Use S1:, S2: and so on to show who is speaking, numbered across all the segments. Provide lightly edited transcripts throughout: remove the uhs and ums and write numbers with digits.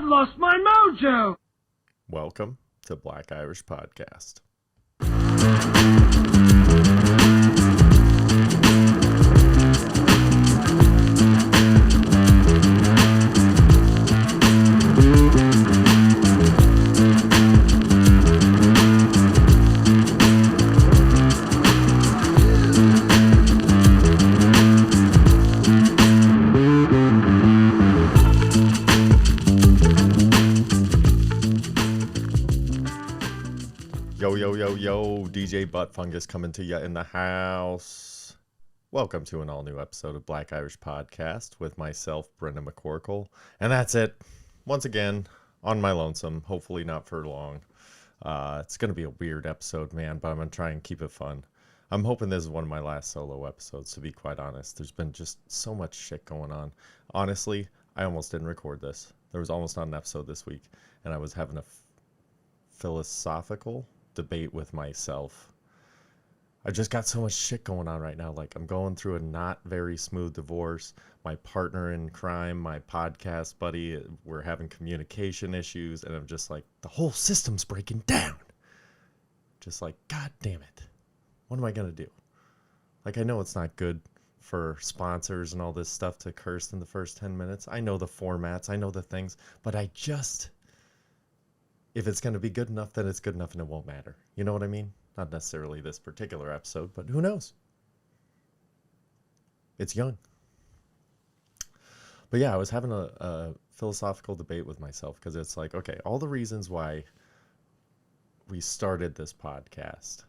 S1: I've lost my mojo!
S2: Welcome to Black Irish Podcast. Yo, DJ Butt Fungus coming to you in the house. Welcome to an all-new episode of Black Irish Podcast with myself, Brendan McCorkle. And that's it. Once again, on my lonesome, hopefully not for long. It's going to be a weird episode, man, but I'm going to try and keep it fun. I'm hoping this is one of my last solo episodes, to be quite honest. There's been just so much shit going on. Honestly, I almost didn't record this. There was almost not an episode this week, and I was having a philosophical debate with myself. I just got so much shit going on right now. Like, I'm going through a not very smooth divorce. My partner in crime, my podcast buddy, we're having communication issues, and I'm just like, the whole system's breaking down. Just like, God damn it. What am I gonna do? Like, I know it's not good for sponsors and all this stuff to curse in the first 10 minutes. I know the formats, I know the things, but if it's going to be good enough, then it's good enough and it won't matter. You know what I mean? Not necessarily this particular episode, but who knows? It's young. But yeah, I was having a philosophical debate with myself because it's like, okay, all the reasons why we started this podcast,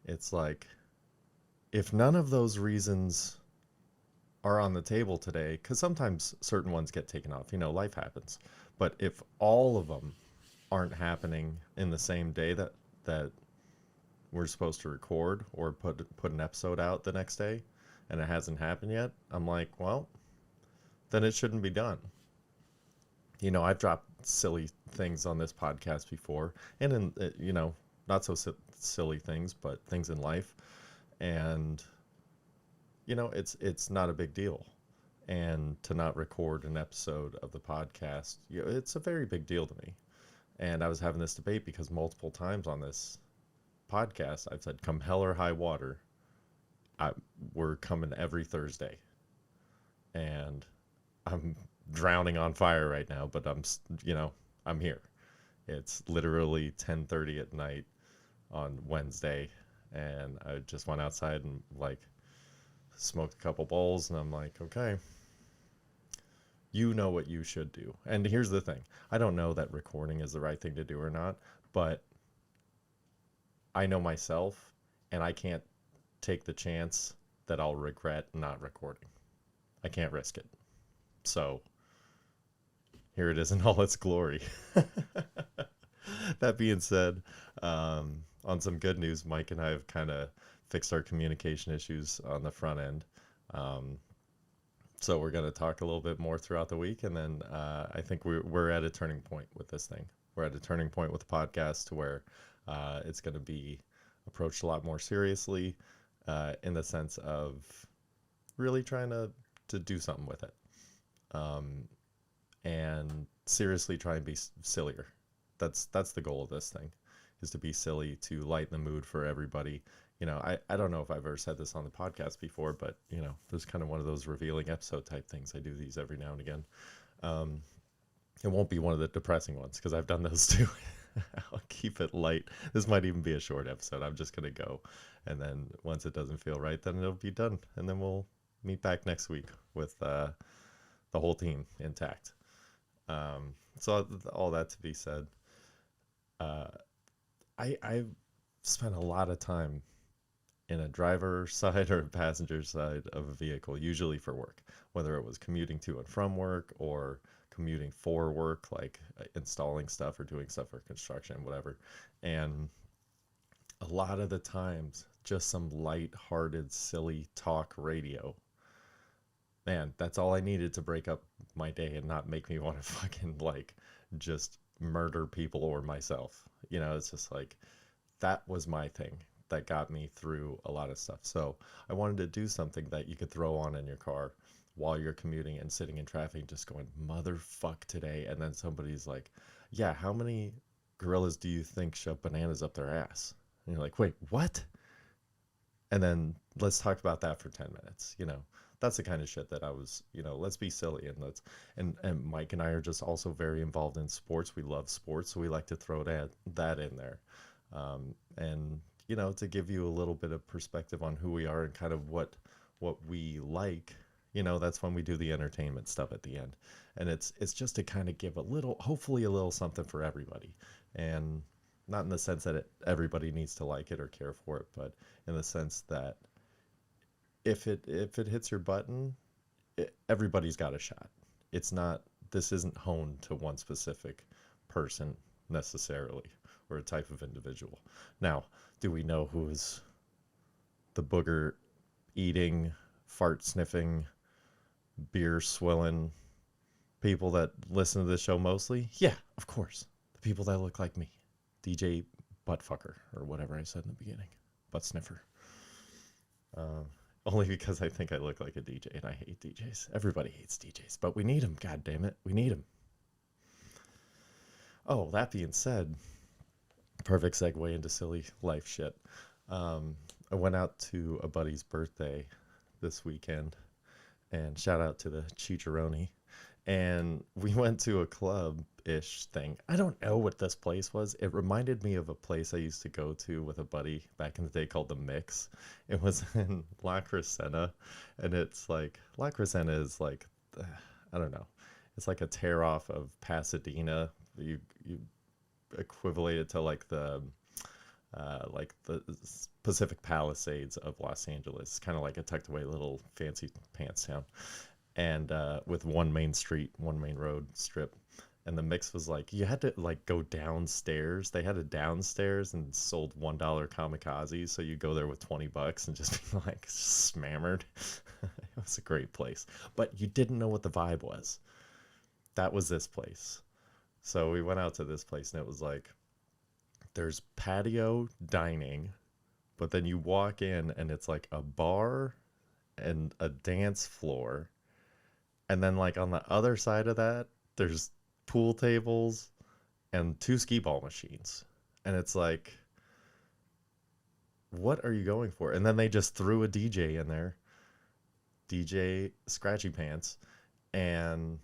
S2: it's like, if none of those reasons are on the table today, because sometimes certain ones get taken off, life happens. But if all of them aren't happening in the same day that we're supposed to record or put an episode out the next day, and it hasn't happened yet, I'm like, well, then it shouldn't be done. I've dropped silly things on this podcast before, and in not so silly things, but things in life, and it's not a big deal. And to not record an episode of the podcast, it's a very big deal to me. And I was having this debate because multiple times on this podcast, I've said, come hell or high water, we're coming every Thursday. And I'm drowning on fire right now, but I'm here. It's literally 10:30 at night on Wednesday. And I just went outside and smoked a couple bowls. And I'm like, okay. You know what you should do. And here's the thing. I don't know that recording is the right thing to do or not, but I know myself, and I can't take the chance that I'll regret not recording. I can't risk it. So here it is in all its glory. That being said, on some good news, Mike and I have kind of fixed our communication issues on the front end. So we're going to talk a little bit more throughout the week, and then I think we're at a turning point with this thing. We're at a turning point with the podcast to where it's going to be approached a lot more seriously in the sense of really trying to do something with it. And seriously try and be sillier. That's the goal of this thing, is to be silly, to lighten the mood for everybody. I don't know if I've ever said this on the podcast before, but, there's kind of one of those revealing episode type things. I do these every now and again. It won't be one of the depressing ones because I've done those too. I'll keep it light. This might even be a short episode. I'm just going to go. And then once it doesn't feel right, then it'll be done. And then we'll meet back next week with the whole team intact. So all that to be said, I've spent a lot of time in a driver's side or a passenger side of a vehicle, usually for work, whether it was commuting to and from work or commuting for work, like installing stuff or doing stuff for construction, whatever. And a lot of the times, just some light-hearted, silly talk radio. Man, that's all I needed to break up my day and not make me want to fucking just murder people or myself. It's just that was my thing that got me through a lot of stuff. So I wanted to do something that you could throw on in your car while you're commuting and sitting in traffic just going, motherfuck today. And then somebody's like, yeah, how many gorillas do you think shove bananas up their ass? And you're like, wait, what? And then let's talk about that for 10 minutes. That's the kind of shit that I was, let's be silly. And Mike and I are just also very involved in sports. We love sports, so we like to throw that in there. And to give you a little bit of perspective on who we are and kind of what we like, that's when we do the entertainment stuff at the end. And it's just to kind of give hopefully a little something for everybody. And not in the sense that everybody needs to like it or care for it, but in the sense that if it hits your button, everybody's got a shot. This isn't honed to one specific person necessarily, or a type of individual. Now, do we know who's the booger eating, fart sniffing, beer swilling people that listen to this show mostly? Yeah, of course. The people that look like me. DJ Buttfucker, or whatever I said in the beginning. Butt sniffer. Only because I think I look like a DJ and I hate DJs. Everybody hates DJs, but we need them, god damn it. We need them. Oh, that being said, perfect segue into silly life shit. I went out to a buddy's birthday this weekend, and shout out to the Chicharoni. And we went to a club-ish thing. I don't know what this place was. It reminded me of a place I used to go to with a buddy back in the day called The Mix. It was in La Crescenta, and it's like, La Crescenta is like, I don't know. It's like a tear-off of Pasadena. You equivalent it to like the Pacific Palisades of Los Angeles. It's kind of like a tucked away little fancy pants town. And with one main road strip. And the Mix was like, you had to like go downstairs. They had a downstairs and sold $1 kamikazes. So you go there with $20 and just be like smammered. It was a great place. But you didn't know what the vibe was. That was this place. So we went out to this place and it was like, there's patio dining, but then you walk in and it's like a bar and a dance floor. And then like on the other side of that, there's pool tables and 2 skee ball machines. And it's like, what are you going for? And then they just threw a DJ in there, DJ Scratchy Pants. And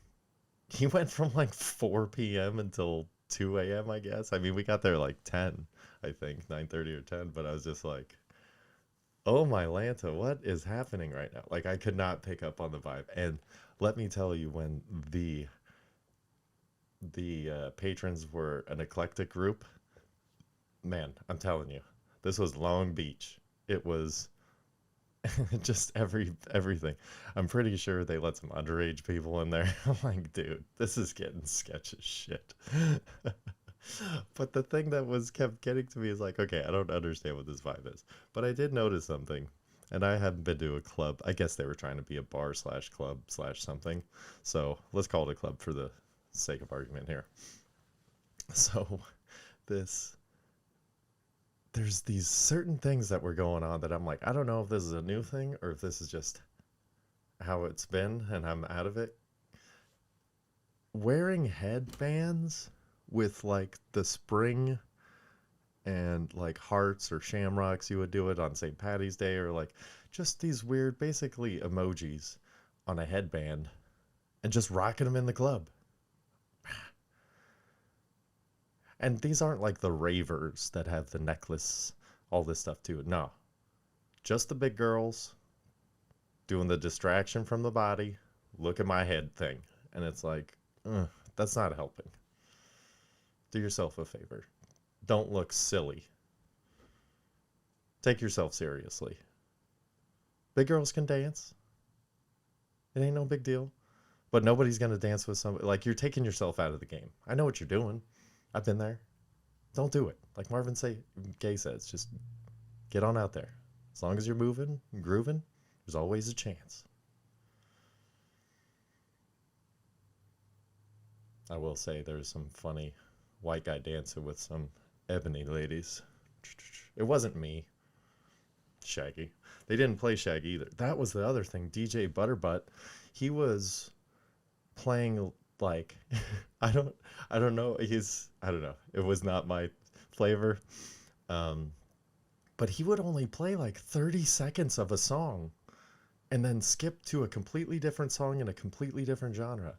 S2: he went from like 4 p.m. until 2 a.m., I guess. I mean, we got there like 10, I think, 9:30 or 10. But I was just like, oh my Lanta, what is happening right now? Like, I could not pick up on the vibe. And let me tell you, when the patrons were an eclectic group, man, I'm telling you, this was Long Beach. It was just everything. I'm pretty sure they let some underage people in there. I'm like, dude, this is getting sketch as shit. But the thing that kept getting to me is like, okay, I don't understand what this vibe is. But I did notice something. And I haven't been to a club. I guess they were trying to be a bar / club / something. So let's call it a club for the sake of argument here. So there's these certain things that were going on that I'm like, I don't know if this is a new thing or if this is just how it's been and I'm out of it. Wearing headbands with like the spring and like hearts or shamrocks, you would do it on St. Patty's Day, or like just these weird, basically emojis on a headband and just rocking them in the club. And these aren't like the ravers that have the necklace, all this stuff too. No, just the big girls doing the distraction from the body, look at my head thing. And it's like, that's not helping. Do yourself a favor. Don't look silly. Take yourself seriously. Big girls can dance. It ain't no big deal. But nobody's going to dance with somebody. Like, you're taking yourself out of the game. I know what you're doing. I've been there. Don't do it. Like Marvin Gaye says, just get on out there. As long as you're moving and grooving, there's always a chance. I will say there's some funny white guy dancing with some ebony ladies. It wasn't me. Shaggy. They didn't play Shaggy either. That was the other thing. DJ Butterbutt, he was playing like I don't I don't know. I don't know. It was not my flavor. Um, but he would only play like 30 seconds of a song and then skip to a completely different song in a completely different genre.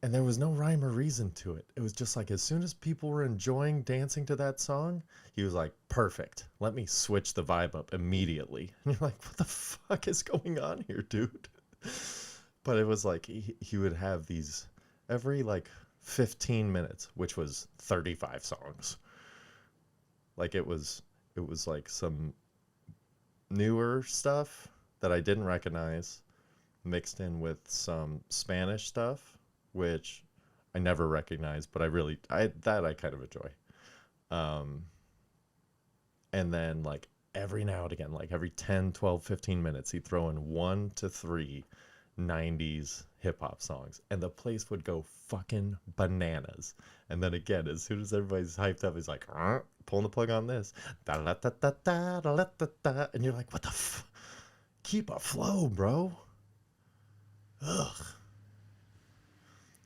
S2: And there was no rhyme or reason to it. It was just like as soon as people were enjoying dancing to that song, he was like, perfect. Let me switch the vibe up immediately. And you're like, what the fuck is going on here, dude? But it was like he would have these every like 15 minutes, which was 35 songs. Like it was like some newer stuff that I didn't recognize mixed in with some Spanish stuff, which I never recognized, but I kind of enjoy. Um, and then like every now and again, like every 10, 12, 15 minutes, he'd throw in 1 to 3 90s hip hop songs, and the place would go fucking bananas. And then again, as soon as everybody's hyped up, he's like, pulling the plug on this, da da da da da da da da, and you're like, what the keep a flow, bro. Ugh.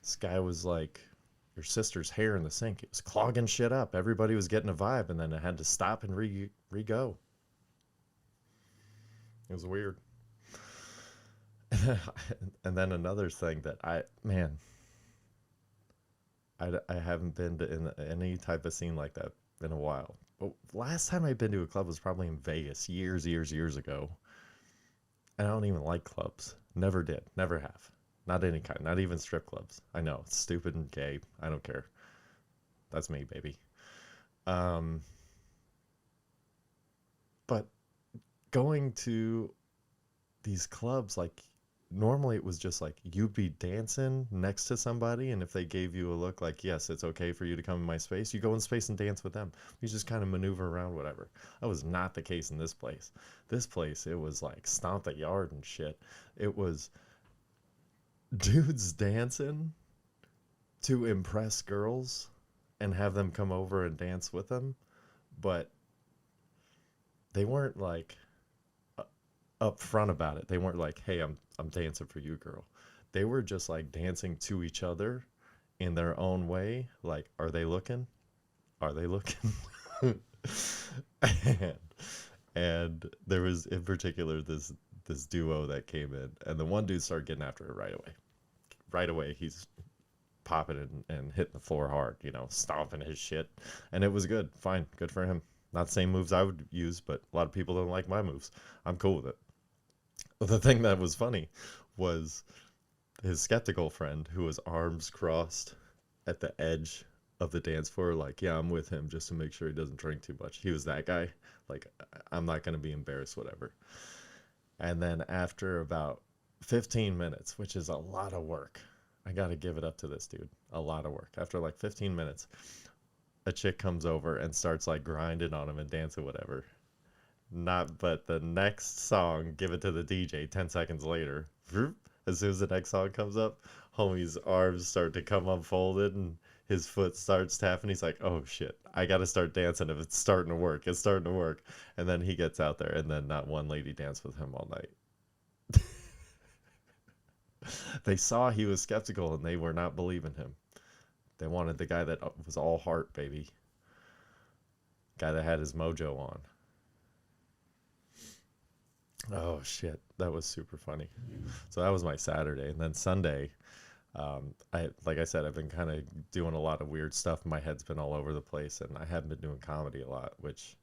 S2: This guy was like your sister's hair in the sink. It was clogging shit up. Everybody was getting a vibe, and then it had to stop and re-go. It was weird. And then another thing that I haven't been to in any type of scene like that in a while. But last time I'd been to a club was probably in Vegas years ago. And I don't even like clubs. Never did. Never have. Not any kind. Not even strip clubs. I know. It's stupid and gay. I don't care. That's me, baby. Um, but going to these clubs, like, normally it was just like you'd be dancing next to somebody, and if they gave you a look like, yes, it's okay for you to come in my space, you go in space and dance with them. You just kind of maneuver around, whatever. That was not the case in this place. This place, it was like stomp the yard and shit. It was dudes dancing to impress girls and have them come over and dance with them, but they weren't like upfront about it. They weren't like, "Hey, I'm dancing for you, girl." They were just like dancing to each other in their own way. Like, are they looking? Are they looking? and, and there was in particular this duo that came in, and the one dude started getting after it right away. Right away, he's popping and hitting the floor hard, stomping his shit, and it was good. Fine, good for him. Not the same moves I would use, but a lot of people don't like my moves. I'm cool with it. The thing that was funny was his skeptical friend who was arms crossed at the edge of the dance floor, like, yeah, I'm with him just to make sure he doesn't drink too much. He was that guy. Like, I'm not going to be embarrassed, whatever. And then after about 15 minutes, which is a lot of work, I got to give it up to this dude. A lot of work. After like 15 minutes, a chick comes over and starts like grinding on him and dancing, whatever. Not, but the next song, give it to the DJ 10 seconds later. As soon as the next song comes up, homie's arms start to come unfolded and his foot starts tapping. He's like, oh shit, I gotta start dancing if it's starting to work. It's starting to work. And then he gets out there, and then not one lady danced with him all night. They saw he was skeptical and they were not believing him. They wanted the guy that was all heart, baby. Guy that had his mojo on. Oh shit, that was super funny. So that was my Saturday, and then Sunday, I like I said, I've been kind of doing a lot of weird stuff. My head's been all over the place, and I haven't been doing comedy a lot, which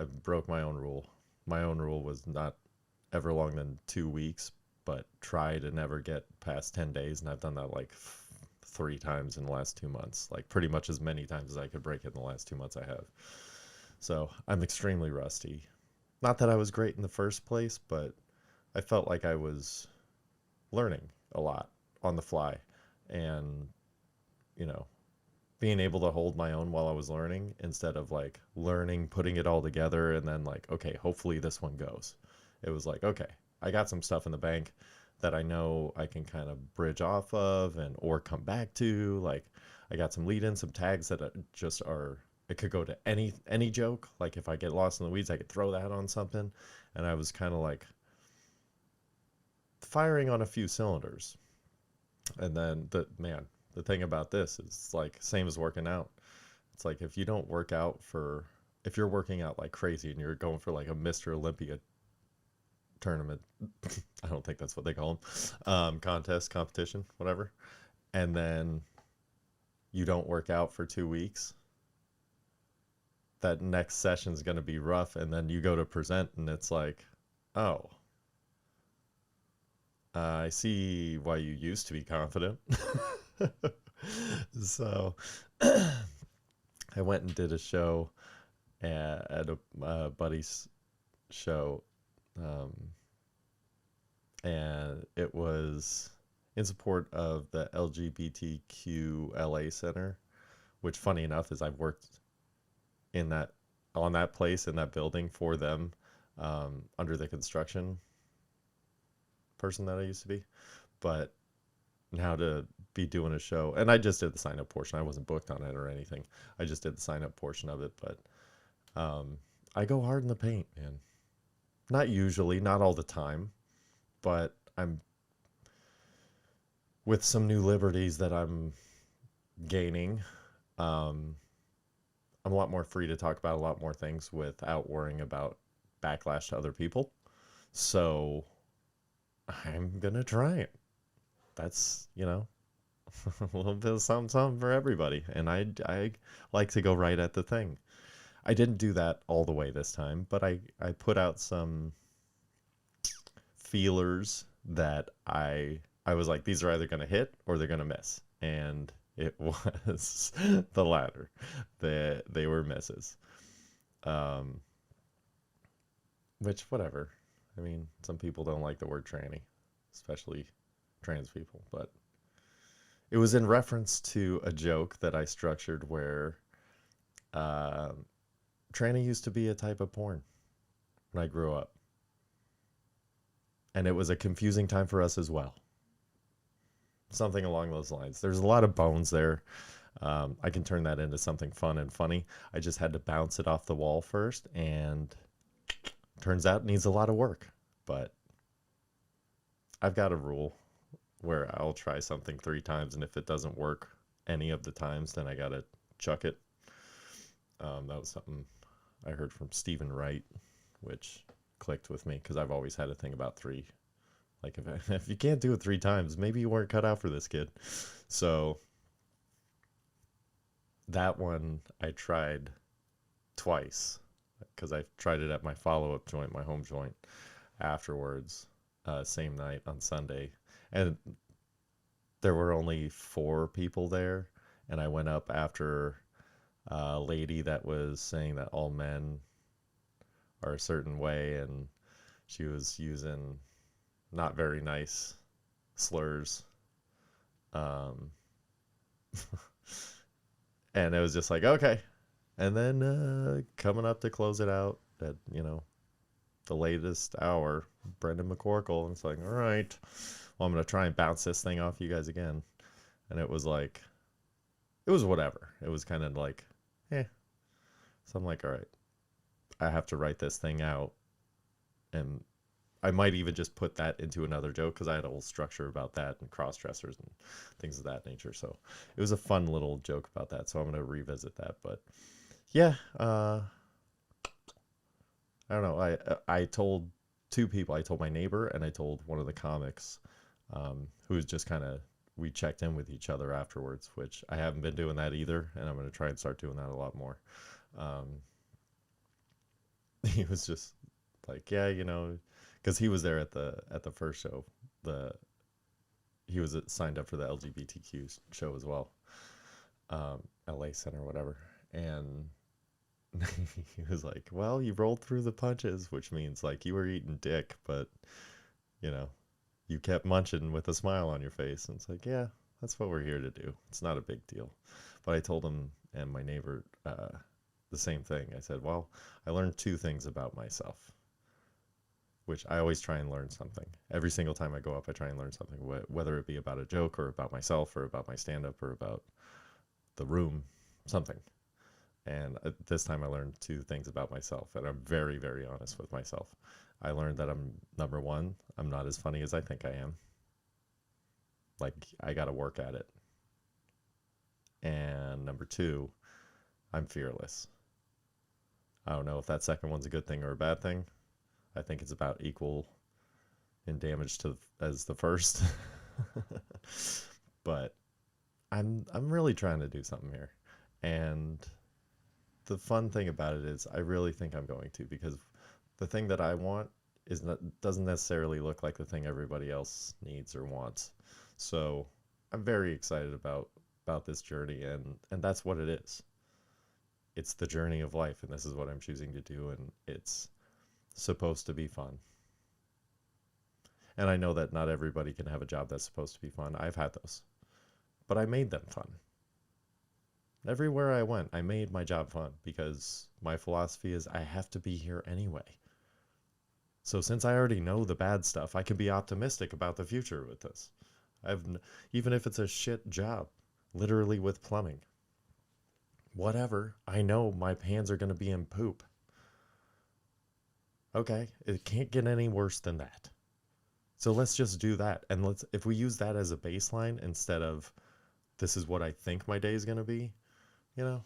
S2: I broke my own rule. My own rule was not ever longer than 2 weeks, but try to never get past 10 days, and I've done that like 3 times in the last 2 months, like pretty much as many times as I could break it in the last 2 months I have. So I'm extremely rusty. Not that I was great in the first place, but I felt like I was learning a lot on the fly, and, you know, being able to hold my own while I was learning instead of like learning, putting it all together, and then like, okay, hopefully this one goes. It was like, okay, I got some stuff in the bank that I know I can kind of bridge off of and or come back to. Like, I got some lead in, some tags that just are it could go to any joke. Like if I get lost in the weeds, I could throw that on something. And I was kind of like firing on a few cylinders. And then the thing about this is like same as working out. It's like if you don't work out for if you're working out like crazy and you're going for like a Mr. Olympia tournament, I don't think that's what they call them, contest, competition, whatever. And then you don't work out for 2 weeks, that next session is going to be rough. And then you go to present and it's like, oh, I see why you used to be confident. So I went and did a show at a buddy's show, um, and it was in support of the LGBTQ LA Center, which, funny enough, is I've worked in that on that place in that building for them, under the construction person that I used to be, but now to be doing a show, and I just did the sign up portion. I wasn't booked on it or anything. I just did the sign up portion of it, but I go hard in the paint, man. Not usually, not all the time, but I'm with some new liberties that I'm gaining. Um, I'm a lot more free to talk about a lot more things without worrying about backlash to other people. So I'm gonna try it. That's, a little bit of something, something for everybody. And I like to go right at the thing. I didn't do that all the way this time, but I put out some feelers that I was like, these are either going to hit or they're going to miss. And it was the latter. They were misses. Um, which, whatever. I mean, some people don't like the word tranny, especially trans people, but it was in reference to a joke that I structured where uh, tranny used to be a type of porn when I grew up. And it was a confusing time for us as well. Something along those lines. There's a lot of bones there. I can turn that into something fun and funny. I just had to bounce it off the wall first, and turns out it needs a lot of work. But I've got a rule where I'll try something 3 times, and if it doesn't work any of the times, then I gotta chuck it. That was something I heard from Stephen Wright, which clicked with me because I've always had a thing about three. Like if you can't do it 3 times, maybe you weren't cut out for this, kid. So that one I tried twice because I tried it at my follow-up joint, my home joint, afterwards, same night on Sunday, and there were only 4 people there, and I went up after a lady that was saying that all men are a certain way, and she was using not very nice slurs. Um, and it was just like, okay. And then coming up to close it out at, the latest hour, Brendan McCorkle, and it's like, all right, well, I'm going to try and bounce this thing off you guys again. And it was like, it was whatever. It was kind of like, eh. So I'm like, all right, I have to write this thing out. And I might even just put that into another joke because I had a whole structure about that and cross dressers and things of that nature. So it was a fun little joke about that. So I'm going to revisit that. But yeah, I don't know. I told 2 people. I told my neighbor and I told one of the comics, who was just kind of, we checked in with each other afterwards, which I haven't been doing that either. And I'm going to try and start doing that a lot more. He was just like, yeah, because he was there at the first show. He was signed up for the LGBTQ show as well, LA Center, whatever, and he was like, "Well, you rolled through the punches," which means like you were eating dick, but you know, you kept munching with a smile on your face, and it's like, yeah, that's what we're here to do. It's not a big deal. But I told him and my neighbor the same thing. I said, well, I learned 2 things about myself, which I always try and learn something. Every single time I go up, I try and learn something, whether it be about a joke or about myself or about my stand-up or about the room, something. And this time I learned two things about myself, and I'm very, very honest with myself. I learned that number one, I'm not as funny as I think I am. Like, I got to work at it. And number two, I'm fearless. I don't know if that second one's a good thing or a bad thing. I think it's about equal in damage to as the first. But I'm really trying to do something here. And the fun thing about it is I really think I'm going to, because the thing that I want doesn't necessarily look like the thing everybody else needs or wants. So I'm very excited about this journey, and that's what it is. It's the journey of life, and this is what I'm choosing to do, and it's supposed to be fun. And I know that not everybody can have a job that's supposed to be fun. I've had those, but I made them fun. Everywhere I went, I made my job fun because my philosophy is I have to be here anyway. So since I already know the bad stuff, I can be optimistic about the future with this. Even if it's a shit job, literally with plumbing. Whatever, I know my hands are going to be in poop. Okay, it can't get any worse than that. So let's just do that. And if we use that as a baseline instead of this is what I think my day is going to be, you know,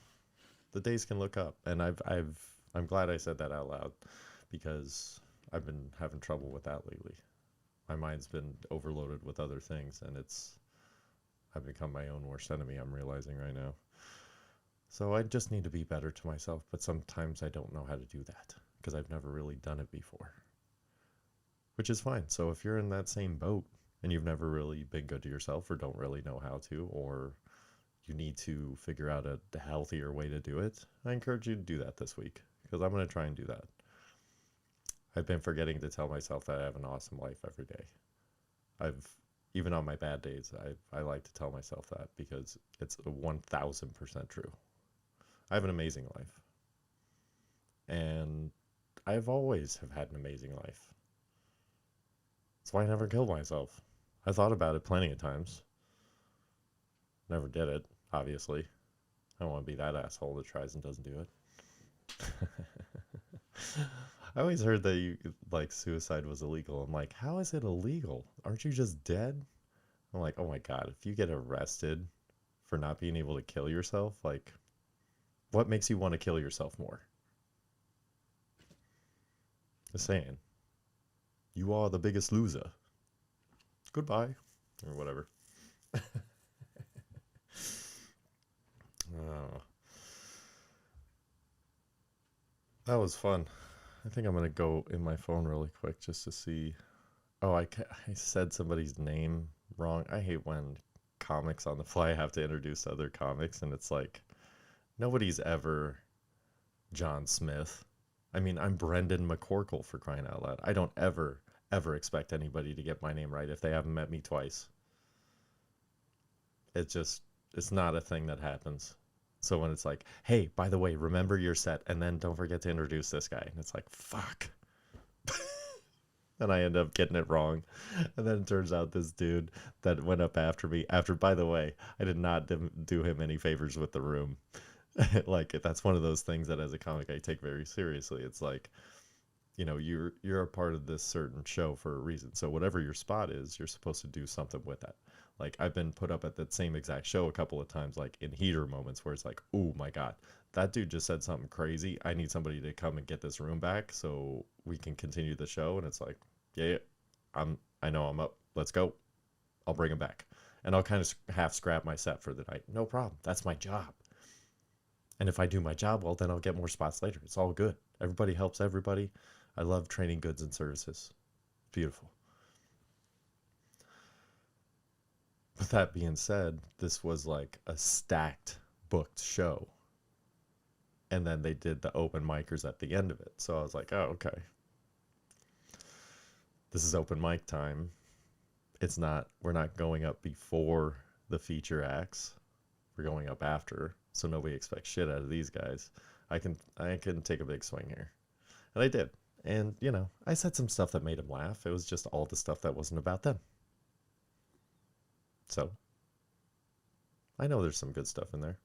S2: the days can look up. And I'm glad I said that out loud, because I've been having trouble with that lately. My mind's been overloaded with other things, and I've become my own worst enemy, I'm realizing right now. So I just need to be better to myself, but sometimes I don't know how to do that because I've never really done it before. Which is fine. So if you're in that same boat and you've never really been good to yourself or don't really know how to, or you need to figure out a healthier way to do it, I encourage you to do that this week, because I'm going to try and do that. I've been forgetting to tell myself that I have an awesome life every day. Even on my bad days, I like to tell myself that because it's 1000% true. I have an amazing life. And I've always have had an amazing life. That's why I never killed myself. I thought about it plenty of times. Never did it, obviously. I don't want to be that asshole that tries and doesn't do it. I always heard that suicide was illegal. I'm like, how is it illegal? Aren't you just dead? I'm like, oh my God, if you get arrested for not being able to kill yourself, like, what makes you want to kill yourself more? Just saying. You are the biggest loser. Goodbye. Or whatever. Oh, that was fun. I think I'm going to go in my phone really quick just to see. Oh, I said somebody's name wrong. I hate when comics on the fly have to introduce other comics, and it's like, nobody's ever John Smith. I mean, I'm Brendan McCorkle, for crying out loud. I don't ever expect anybody to get my name right if they haven't met me twice. It's not a thing that happens. So when it's like, hey, by the way, remember your set, and then don't forget to introduce this guy. And it's like, fuck. And I end up getting it wrong. And then it turns out this dude that went up after me, by the way, I did not do him any favors with the room. Like, that's one of those things that as a comic I take very seriously. It's like, you're a part of this certain show for a reason. So whatever your spot is, you're supposed to do something with that. Like, I've been put up at that same exact show a couple of times, like in heater moments where it's like, oh my God, that dude just said something crazy. I need somebody to come and get this room back so we can continue the show. And it's like, yeah, I know I'm up. Let's go. I'll bring him back. And I'll kind of half scrap my set for the night. No problem. That's my job. And if I do my job well, then I'll get more spots later. It's all good. Everybody helps everybody. I love trading goods and services. Beautiful. With that being said, this was like a stacked booked show. And then they did the open micers at the end of it. So I was like, oh, okay. This is open mic time. We're not going up before the feature acts. We're going up after. So nobody expects shit out of these guys. I can take a big swing here. And I did. And, I said some stuff that made them laugh. It was just all the stuff that wasn't about them. So, I know there's some good stuff in there.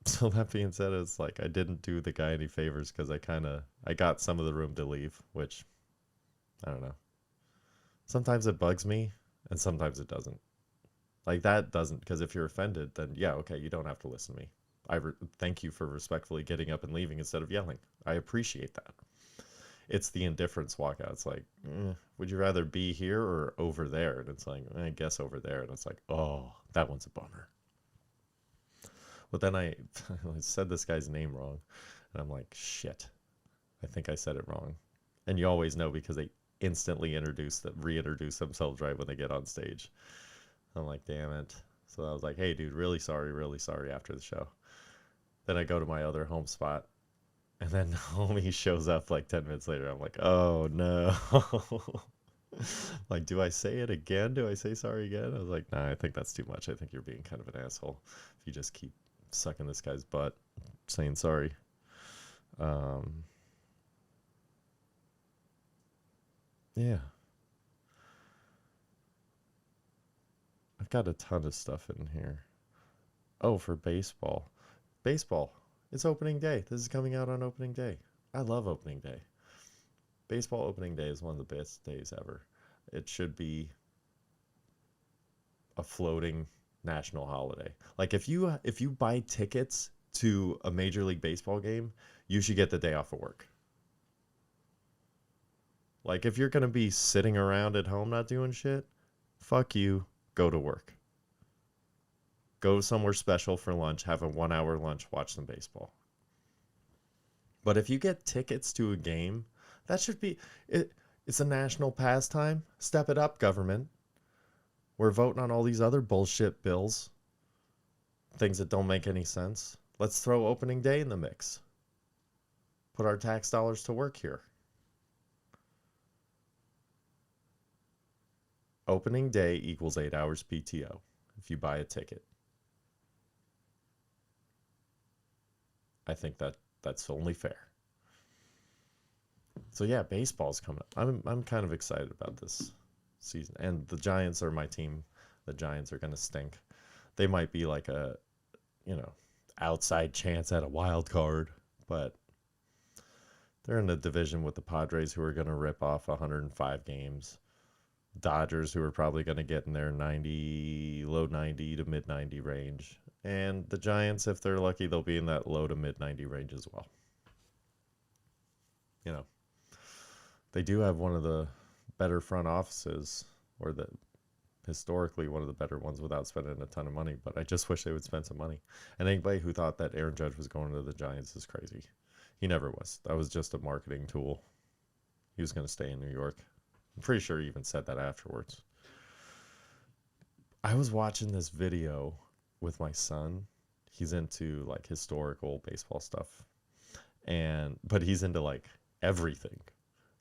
S2: So that being said, it's like I didn't do the guy any favors because I got some of the room to leave, which I don't know. Sometimes it bugs me, and sometimes it doesn't. Like that doesn't, because if you're offended, then yeah, okay, you don't have to listen to me. Thank you for respectfully getting up and leaving instead of yelling. I appreciate that. It's the indifference walkout. It's like, would you rather be here or over there? And it's like, I guess over there. And it's like, oh, that one's a bummer. But then I said this guy's name wrong, and I'm like, shit, I think I said it wrong. And you always know because they instantly reintroduce themselves right when they get on stage. I'm like, damn it. So I was like, hey, dude, really sorry after the show. Then I go to my other home spot, and then homie shows up like 10 minutes later. I'm like, oh no. Like, do I say it again? Do I say sorry again? I was like, nah, I think that's too much. I think you're being kind of an asshole if you just keep sucking this guy's butt saying sorry. Um, yeah, I've got a ton of stuff in here. Oh, for baseball. Baseball. It's opening day. This is coming out on opening day. I love opening day. Baseball opening day is one of the best days ever. It should be a floating national holiday. Like if you buy tickets to a Major League Baseball game, you should get the day off of work. Like if you're going to be sitting around at home not doing shit, fuck you, go to work. Go somewhere special for lunch, have a 1 hour lunch, watch some baseball. But if you get tickets to a game, that should be it. It's a national pastime. Step it up, government. We're voting on all these other bullshit bills, things that don't make any sense. Let's throw opening day in the mix. Put our tax dollars to work here. Opening day equals 8 hours PTO if you buy a ticket. I think that's only fair. So yeah, baseball's coming up. I'm kind of excited about this season. And the Giants are my team. The Giants are going to stink. They might be like a, you know, outside chance at a wild card, but they're in a division with the Padres who are going to rip off 105 games. Dodgers who are probably going to get in their 90, low 90 to mid 90 range. And the Giants, if they're lucky, they'll be in that low to mid 90 range as well. You know, they do have one of the better front offices, or the historically one of the better ones without spending a ton of money, but I just wish they would spend some money. And anybody who thought that Aaron Judge was going to the Giants is crazy. He never was. That was just a marketing tool. He was going to stay in New York. I'm pretty sure he even said that afterwards. I was watching this video with my son. He's into like historical baseball stuff. But he's into like everything.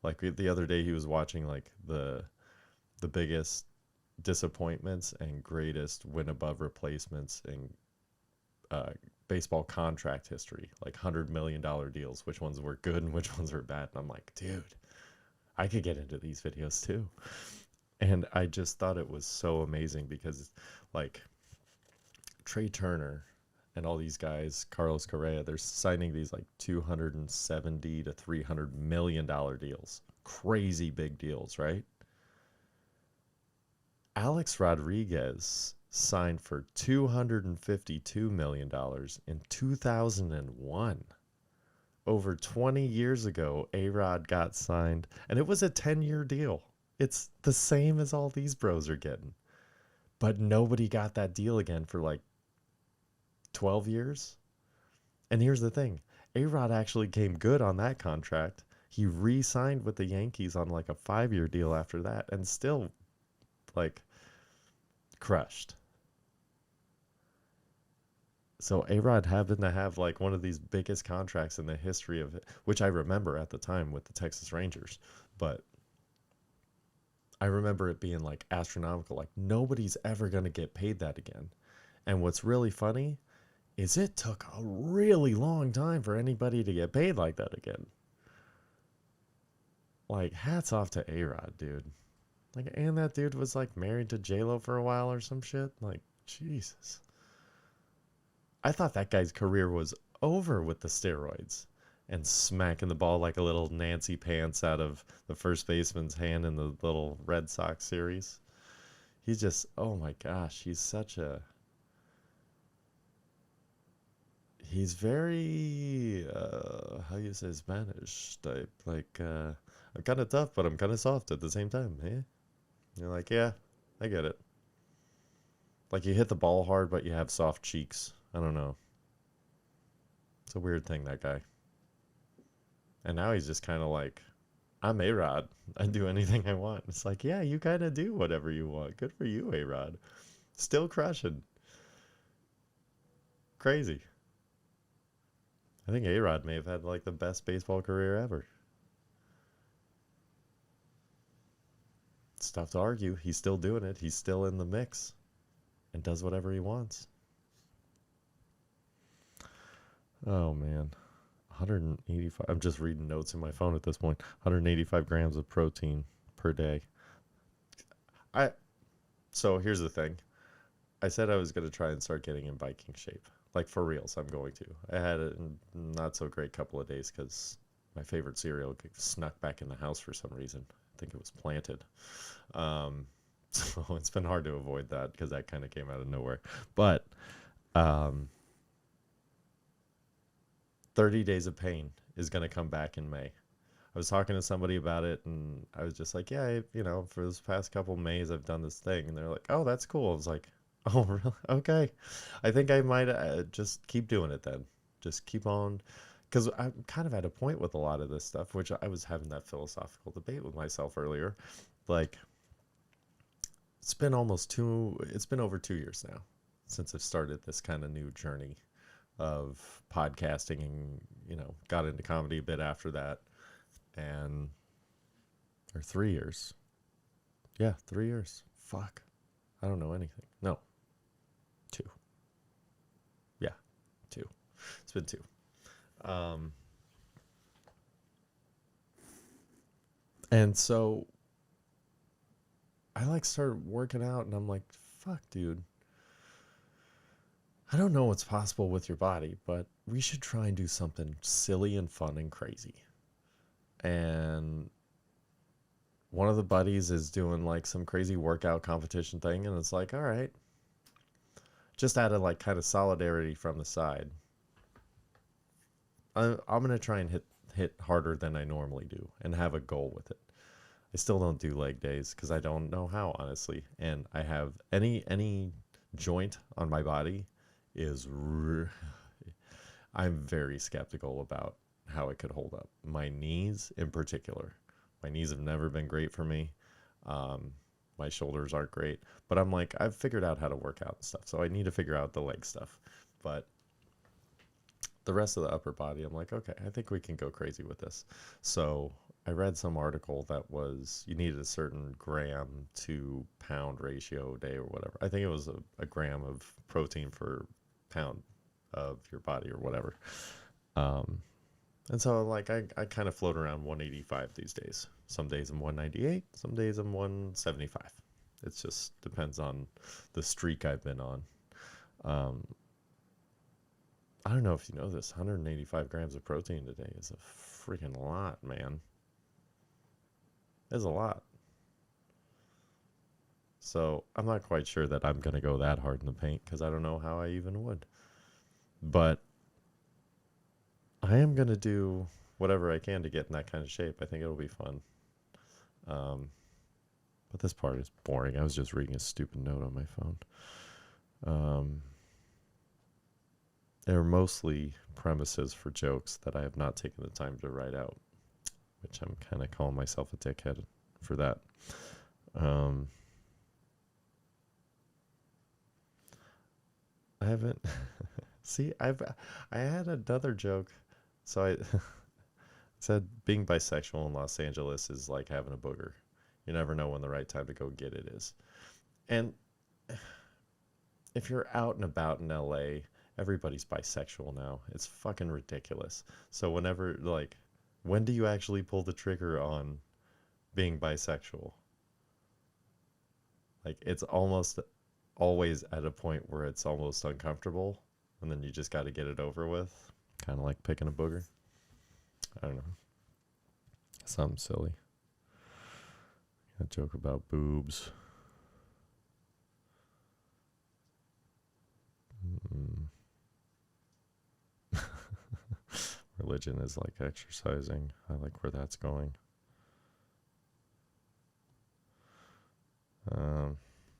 S2: Like the other day he was watching like the biggest disappointments and greatest win above replacements in baseball contract history, like $100 million deals, which ones were good and which ones were bad. And I'm like, dude, I could get into these videos too. And I just thought it was so amazing because like Trey Turner and all these guys, Carlos Correa, they're signing these like 270 to $300 million deals. Crazy big deals, right? Alex Rodriguez signed for $252 million in 2001. Over 20 years ago, A-Rod got signed, and it was a 10-year deal. It's the same as all these bros are getting. But nobody got that deal again for like 12 years. And here's the thing. A-Rod actually came good on that contract. He re-signed with the Yankees on like a 5-year deal after that and still like crushed. So A-Rod happened to have like one of these biggest contracts in the history of it, which I remember at the time with the Texas Rangers. But I remember it being like astronomical. Like nobody's ever going to get paid that again. And what's really funny is it took a really long time for anybody to get paid like that again. Like hats off to A-Rod, dude. Like, and that dude was like married to J-Lo for a while or some shit. Like, Jesus. I thought that guy's career was over with the steroids and smacking the ball like a little Nancy Pants out of the first baseman's hand in the little Red Sox series. He's just, oh my gosh, he's very, how you say Spanish type. Like, I'm kind of tough, but I'm kind of soft at the same time. Eh? You're like, yeah, I get it. Like, you hit the ball hard, but you have soft cheeks. I don't know. It's a weird thing, that guy. And now he's just kind of like, I'm A Rod. I do anything I want. It's like, yeah, you kind of do whatever you want. Good for you, A Rod. Still crushing. Crazy. I think A Rod may have had like the best baseball career ever. It's tough to argue. He's still doing it. He's still in the mix and does whatever he wants. Oh, man. 185. I'm just reading notes in my phone at this point. 185 grams of protein per day. I So here's the thing. I said I was going to try and start getting in biking shape. Like for reals, I'm going to. I had a not so great couple of days because my favorite cereal snuck back in the house for some reason. I think it was planted. Um, so it's been hard to avoid that because that kind of came out of nowhere. But um, 30 Days of Pain is going to come back in May. I was talking to somebody about it, and I was just like, yeah, for this past couple Mays, I've done this thing. And they're like, oh, that's cool. I was like, oh, really? Okay. I think I might just keep doing it then. Just keep on. Because I'm kind of at a point with a lot of this stuff, which I was having that philosophical debate with myself earlier. Like, it's been over 2 years now since I've started this kind of new journey of podcasting and, got into comedy a bit after that. And, or 3 years. Yeah, 3 years. Fuck. I don't know anything. No, two. Yeah, two. It's been two. Um, and so I like started working out and I'm like, fuck, dude. I don't know what's possible with your body, but we should try and do something silly and fun and crazy. And one of the buddies is doing like some crazy workout competition thing, and it's like, all right, just out of like kind of solidarity from the side, I'm gonna try and hit harder than I normally do and have a goal with it. I still don't do leg days because I don't know how, honestly, and I have any joint on my body is I'm very skeptical about how it could hold up. My knees, in particular, my knees have never been great for me. Um, my shoulders aren't great, but I'm like, I've figured out how to work out and stuff, so I need to figure out the leg stuff. But the rest of the upper body, I'm like, okay, I think we can go crazy with this. So I read some article that was you needed a certain gram to pound ratio a day or whatever. I think it was a gram of protein per pound of your body or whatever. Um, and so like I kind of float around 185 these days. Some days I'm 198, some days I'm 175. It just depends on the streak I've been on. Um, I don't know if you know this, 185 grams of protein today is a freaking lot, man. It's a lot. So I'm not quite sure that I'm going to go that hard in the paint because I don't know how I even would. But I am going to do whatever I can to get in that kind of shape. I think it'll be fun. Um, but this part is boring. I was just reading a stupid note on my phone. Um, they're mostly premises for jokes that I have not taken the time to write out, which I'm kind of calling myself a dickhead for that. Um, I haven't. See, I had another joke. So I said being bisexual in Los Angeles is like having a booger. You never know when the right time to go get it is. And if you're out and about in LA, everybody's bisexual now. It's fucking ridiculous. So whenever like when do you actually pull the trigger on being bisexual? Like it's almost always at a point where it's almost uncomfortable and then you just got to get it over with. Kind of like picking a booger. I don't know. Something silly. A joke about boobs. Religion is like exercising. I like where that's going.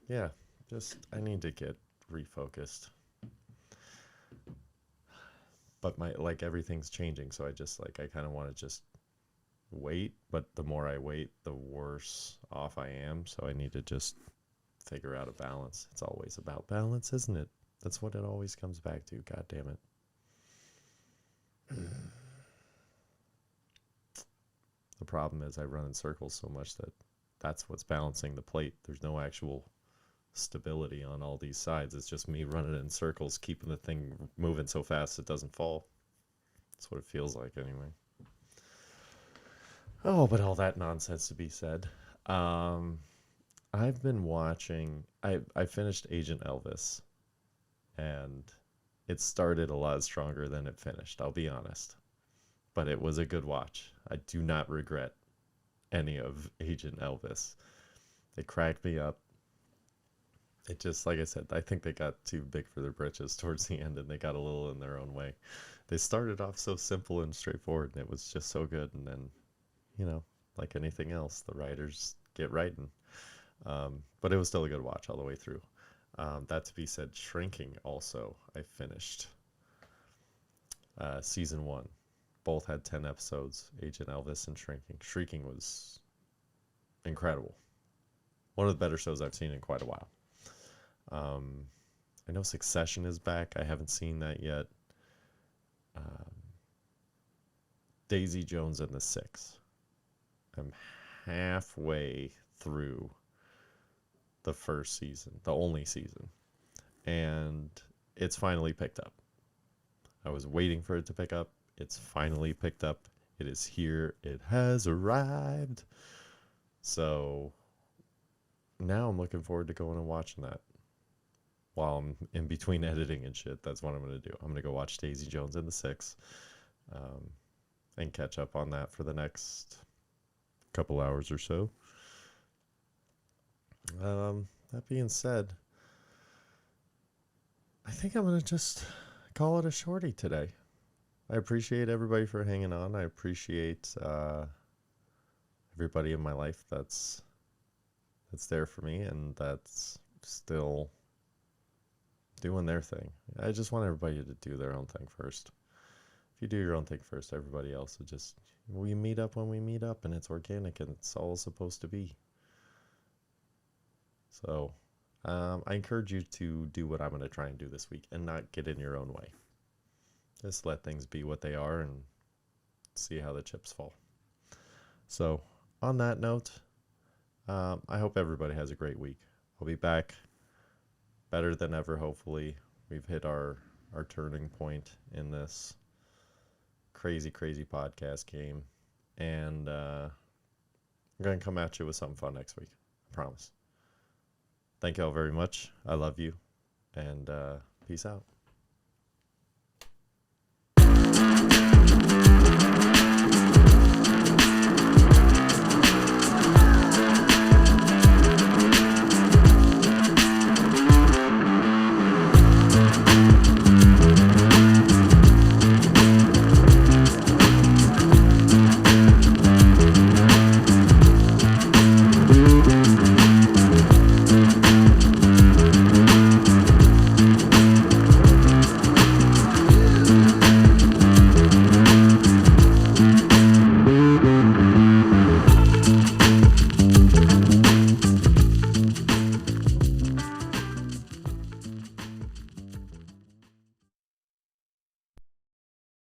S2: Yeah, just I need to get refocused. But my like everything's changing, so I kind of want to just wait, but the more I wait, the worse off I am, so I need to just figure out a balance. It's always about balance, isn't it? That's what it always comes back to. God damn it. The problem is I run in circles so much that that's what's balancing the plate. There's no actual stability on all these sides. It's just me running in circles, keeping the thing moving so fast it doesn't fall. That's what it feels like anyway. Oh, but all that nonsense to be said. I've been watching. I finished Agent Elvis, and it started a lot stronger than it finished. I'll be honest, but it was a good watch. I do not regret any of Agent Elvis. It cracked me up. It just, like I said, I think they got too big for their britches towards the end, and they got a little in their own way. They started off so simple and straightforward, and it was just so good, and then, like anything else, the writers get writing. But it was still a good watch all the way through. That to be said, Shrinking also, I finished season 1. Both had 10 episodes, Agent Elvis and Shrinking. Shrinking was incredible. One of the better shows I've seen in quite a while. I know Succession is back. I haven't seen that yet. Daisy Jones and the Six. I'm halfway through the first season, the only season, and it's finally picked up. I was waiting for it to pick up. It's finally picked up. It is here. It has arrived. So now I'm looking forward to going and watching that. While I'm in between editing and shit, that's what I'm going to do. I'm going to go watch Daisy Jones and the Six, and catch up on that for the next couple hours or so. That being said, I think I'm going to just call it a shorty today. I appreciate everybody for hanging on. I appreciate everybody in my life that's there for me and that's still doing their thing. I just want everybody to do their own thing first. If you do your own thing first, everybody else will just, we meet up when we meet up, and it's organic, and it's all supposed to be. So I encourage you to do what I'm going to try and do this week and not get in your own way. Just let things be what they are and see how the chips fall. So on that note, I hope everybody has a great week. I'll be back better than ever, hopefully. We've hit our turning point in this crazy podcast game, and I'm going to come at you with something fun next week. I promise. Thank y'all very much. I love you, and peace out.